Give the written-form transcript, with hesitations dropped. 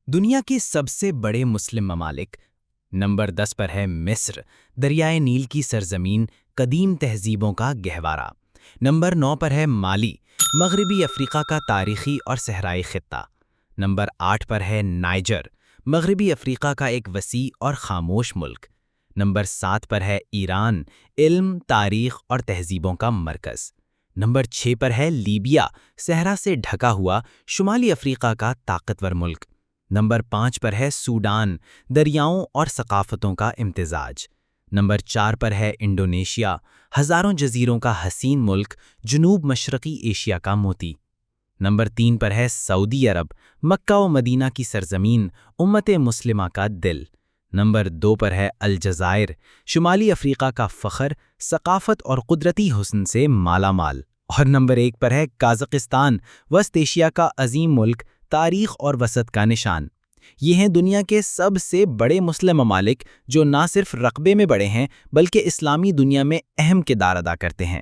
دنیا کے سب سے بڑے مسلم ممالک۔ نمبر 10 پر ہے مصر، دریائے نیل کی سرزمین، قدیم تہذیبوں کا گہوارہ۔ نمبر 9 پر ہے مالی، مغربی افریقہ کا تاریخی اور صحرائی خطہ۔ نمبر 8 پر ہے نائجر، مغربی افریقہ کا ایک وسیع اور خاموش ملک۔ نمبر 7 پر ہے ایران، علم، تاریخ اور تہذیبوں کا مرکز۔ نمبر 6 پر ہے لیبیا، صحرا سے ڈھکا ہوا شمالی افریقہ کا طاقتور ملک۔ نمبر 5 پر ہے سوڈان، دریاؤں اور ثقافتوں کا امتزاج۔ نمبر 4 پر ہے انڈونیشیا، ہزاروں جزیروں کا حسین ملک، جنوب مشرقی ایشیا کا موتی۔ نمبر 3 پر ہے سعودی عرب، مکہ و مدینہ کی سرزمین، امت مسلمہ کا دل۔ نمبر 2 پر ہے الجزائر، شمالی افریقہ کا فخر، ثقافت اور قدرتی حسن سے مالا مال۔ اور نمبر 1 پر ہے قازقستان، وسط ایشیا کا عظیم ملک، تاریخ اور وسعت کا نشان۔ یہ ہیں دنیا کے سب سے بڑے مسلم ممالک جو نہ صرف رقبے میں بڑے ہیں بلکہ اسلامی دنیا میں اہم کردار ادا کرتے ہیں۔